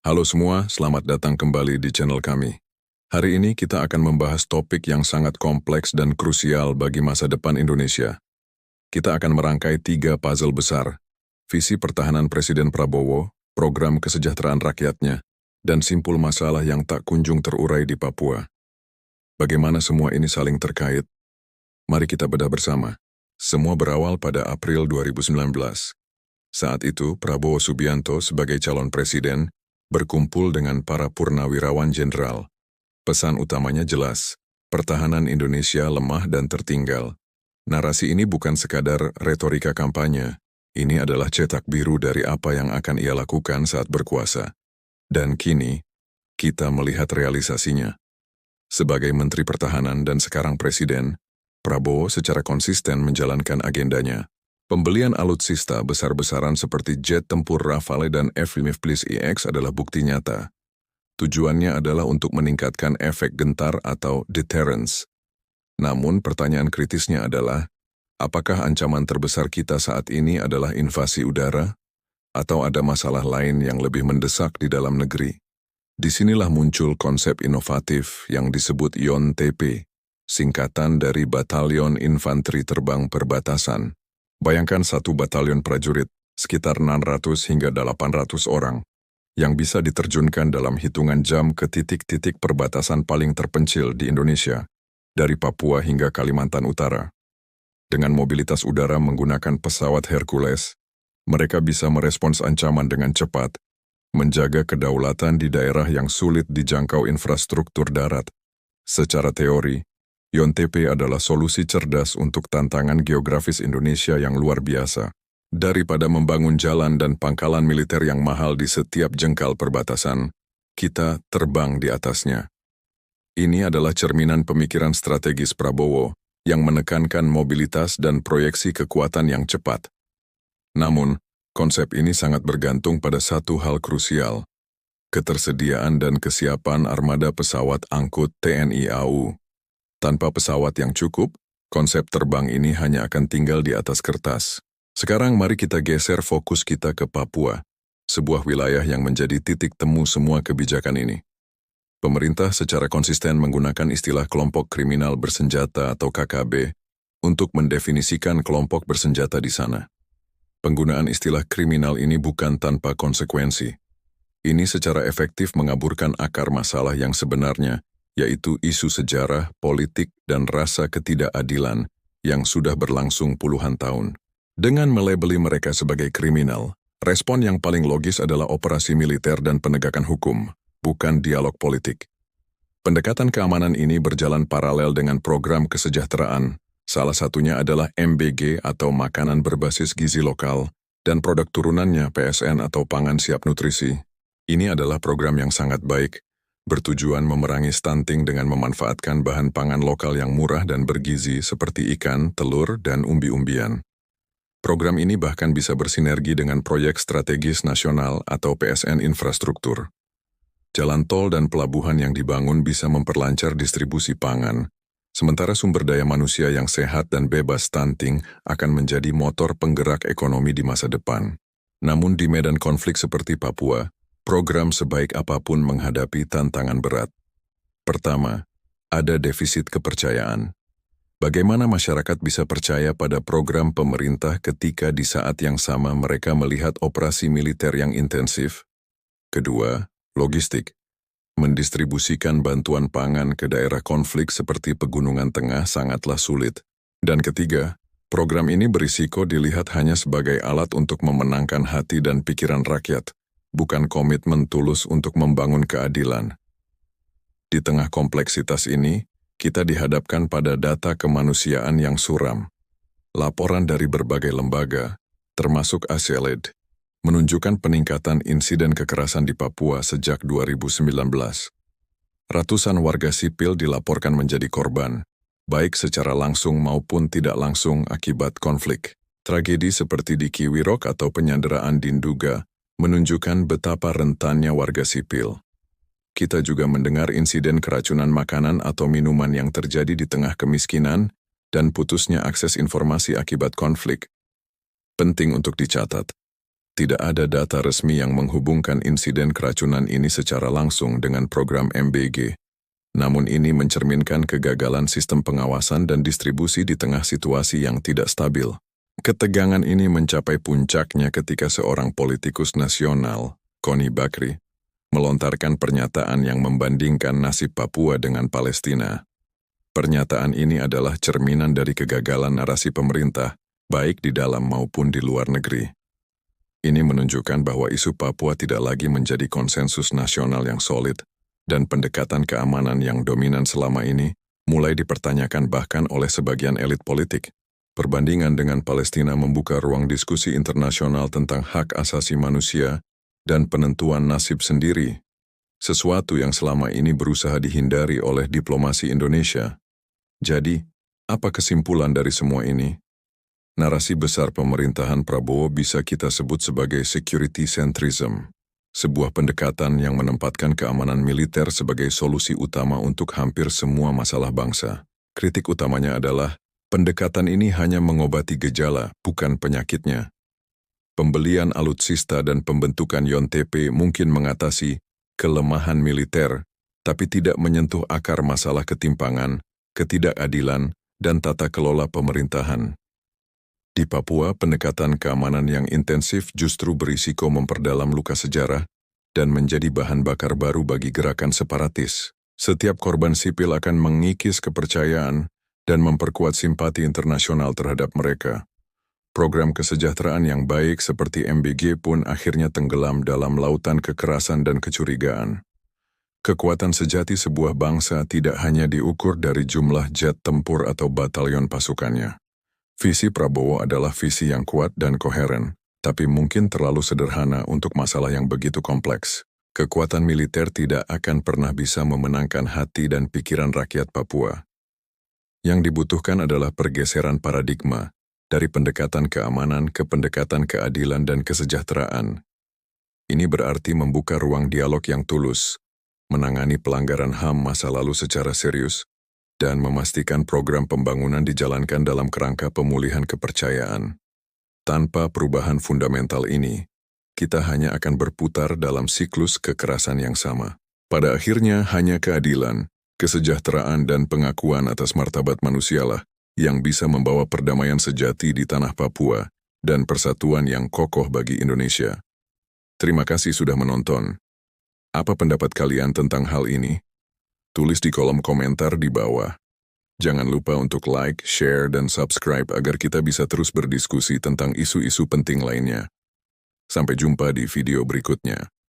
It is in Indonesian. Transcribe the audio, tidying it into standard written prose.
Halo semua, selamat datang kembali di channel kami. Hari ini kita akan membahas topik yang sangat kompleks dan krusial bagi masa depan Indonesia. Kita akan merangkai 3 puzzle besar, visi pertahanan Presiden Prabowo, program kesejahteraan rakyatnya, dan simpul masalah yang tak kunjung terurai di Papua. Bagaimana semua ini saling terkait? Mari kita bedah bersama. Semua berawal pada April 2019. Saat itu, Prabowo Subianto sebagai calon presiden berkumpul dengan para purnawirawan jenderal. Pesan utamanya jelas, pertahanan Indonesia lemah dan tertinggal. Narasi ini bukan sekadar retorika kampanye, ini adalah cetak biru dari apa yang akan ia lakukan saat berkuasa. Dan kini, kita melihat realisasinya. Sebagai Menteri Pertahanan dan sekarang Presiden, Prabowo secara konsisten menjalankan agendanya. Pembelian alutsista besar-besaran seperti jet tempur Rafale dan F-15EX adalah bukti nyata. Tujuannya adalah untuk meningkatkan efek gentar atau deterrence. Namun pertanyaan kritisnya adalah, apakah ancaman terbesar kita saat ini adalah invasi udara? Atau ada masalah lain yang lebih mendesak di dalam negeri? Disinilah muncul konsep inovatif yang disebut YONTP, singkatan dari Batalion Infanteri Terbang Perbatasan. Bayangkan satu batalion prajurit, sekitar 600 hingga 800 orang, yang bisa diterjunkan dalam hitungan jam ke titik-titik perbatasan paling terpencil di Indonesia, dari Papua hingga Kalimantan Utara. Dengan mobilitas udara menggunakan pesawat Hercules, mereka bisa merespons ancaman dengan cepat, menjaga kedaulatan di daerah yang sulit dijangkau infrastruktur darat. Secara teori, YONTP adalah solusi cerdas untuk tantangan geografis Indonesia yang luar biasa. Daripada membangun jalan dan pangkalan militer yang mahal di setiap jengkal perbatasan, kita terbang di atasnya. Ini adalah cerminan pemikiran strategis Prabowo yang menekankan mobilitas dan proyeksi kekuatan yang cepat. Namun, konsep ini sangat bergantung pada satu hal krusial, ketersediaan dan kesiapan armada pesawat angkut TNI AU. Tanpa pesawat yang cukup, konsep terbang ini hanya akan tinggal di atas kertas. Sekarang mari kita geser fokus kita ke Papua, sebuah wilayah yang menjadi titik temu semua kebijakan ini. Pemerintah secara konsisten menggunakan istilah kelompok kriminal bersenjata atau KKB untuk mendefinisikan kelompok bersenjata di sana. Penggunaan istilah kriminal ini bukan tanpa konsekuensi. Ini secara efektif mengaburkan akar masalah yang sebenarnya, yaitu isu sejarah, politik, dan rasa ketidakadilan yang sudah berlangsung puluhan tahun. Dengan melabeli mereka sebagai kriminal, respon yang paling logis adalah operasi militer dan penegakan hukum, bukan dialog politik. Pendekatan keamanan ini berjalan paralel dengan program kesejahteraan. Salah satunya adalah MBG atau Makanan Berbasis Gizi Lokal, dan produk turunannya PSN atau Pangan Siap Nutrisi. Ini adalah program yang sangat baik, bertujuan memerangi stunting dengan memanfaatkan bahan pangan lokal yang murah dan bergizi seperti ikan, telur, dan umbi-umbian. Program ini bahkan bisa bersinergi dengan proyek strategis nasional atau PSN infrastruktur. Jalan tol dan pelabuhan yang dibangun bisa memperlancar distribusi pangan, sementara sumber daya manusia yang sehat dan bebas stunting akan menjadi motor penggerak ekonomi di masa depan. Namun di medan konflik seperti Papua, program sebaik apapun menghadapi tantangan berat. Pertama, ada defisit kepercayaan. Bagaimana masyarakat bisa percaya pada program pemerintah ketika di saat yang sama mereka melihat operasi militer yang intensif? Kedua, logistik. Mendistribusikan bantuan pangan ke daerah konflik seperti Pegunungan Tengah sangatlah sulit. Dan ketiga, program ini berisiko dilihat hanya sebagai alat untuk memenangkan hati dan pikiran rakyat, bukan komitmen tulus untuk membangun keadilan. Di tengah kompleksitas ini, kita dihadapkan pada data kemanusiaan yang suram. Laporan dari berbagai lembaga, termasuk ASELED, menunjukkan peningkatan insiden kekerasan di Papua sejak 2019. Ratusan warga sipil dilaporkan menjadi korban, baik secara langsung maupun tidak langsung akibat konflik. Tragedi seperti di Kiwirok atau penyanderaan di Nduga menunjukkan betapa rentannya warga sipil. Kita juga mendengar insiden keracunan makanan atau minuman yang terjadi di tengah kemiskinan dan putusnya akses informasi akibat konflik. Penting untuk dicatat, Tidak ada data resmi yang menghubungkan insiden keracunan ini secara langsung dengan program MBG. Namun ini mencerminkan kegagalan sistem pengawasan dan distribusi di tengah situasi yang tidak stabil. Ketegangan ini mencapai puncaknya ketika seorang politikus nasional, Koni Bakri, melontarkan pernyataan yang membandingkan nasib Papua dengan Palestina. Pernyataan ini adalah cerminan dari kegagalan narasi pemerintah, baik di dalam maupun di luar negeri. Ini menunjukkan bahwa isu Papua tidak lagi menjadi konsensus nasional yang solid, dan pendekatan keamanan yang dominan selama ini mulai dipertanyakan bahkan oleh sebagian elit politik. Perbandingan dengan Palestina membuka ruang diskusi internasional tentang hak asasi manusia dan penentuan nasib sendiri, sesuatu yang selama ini berusaha dihindari oleh diplomasi Indonesia. Jadi, apa kesimpulan dari semua ini? Narasi besar pemerintahan Prabowo bisa kita sebut sebagai security centrism, sebuah pendekatan yang menempatkan keamanan militer sebagai solusi utama untuk hampir semua masalah bangsa. Kritik utamanya adalah, pendekatan ini hanya mengobati gejala, bukan penyakitnya. Pembelian alutsista dan pembentukan YONTP mungkin mengatasi kelemahan militer, tapi tidak menyentuh akar masalah ketimpangan, ketidakadilan, dan tata kelola pemerintahan. Di Papua, pendekatan keamanan yang intensif justru berisiko memperdalam luka sejarah dan menjadi bahan bakar baru bagi gerakan separatis. Setiap korban sipil akan mengikis kepercayaan dan memperkuat simpati internasional terhadap mereka. Program kesejahteraan yang baik seperti MBG pun akhirnya tenggelam dalam lautan kekerasan dan kecurigaan. Kekuatan sejati sebuah bangsa tidak hanya diukur dari jumlah jet tempur atau batalion pasukannya. Visi Prabowo adalah visi yang kuat dan koheren, tapi mungkin terlalu sederhana untuk masalah yang begitu kompleks. Kekuatan militer tidak akan pernah bisa memenangkan hati dan pikiran rakyat Papua. Yang dibutuhkan adalah pergeseran paradigma, dari pendekatan keamanan ke pendekatan keadilan dan kesejahteraan. Ini berarti membuka ruang dialog yang tulus, menangani pelanggaran HAM masa lalu secara serius, dan memastikan program pembangunan dijalankan dalam kerangka pemulihan kepercayaan. Tanpa perubahan fundamental ini, kita hanya akan berputar dalam siklus kekerasan yang sama. Pada akhirnya, hanya keadilan, kesejahteraan, dan pengakuan atas martabat manusialah yang bisa membawa perdamaian sejati di tanah Papua dan persatuan yang kokoh bagi Indonesia. Terima kasih sudah menonton. Apa pendapat kalian tentang hal ini? Tulis di kolom komentar di bawah. Jangan lupa untuk like, share, dan subscribe agar kita bisa terus berdiskusi tentang isu-isu penting lainnya. Sampai jumpa di video berikutnya.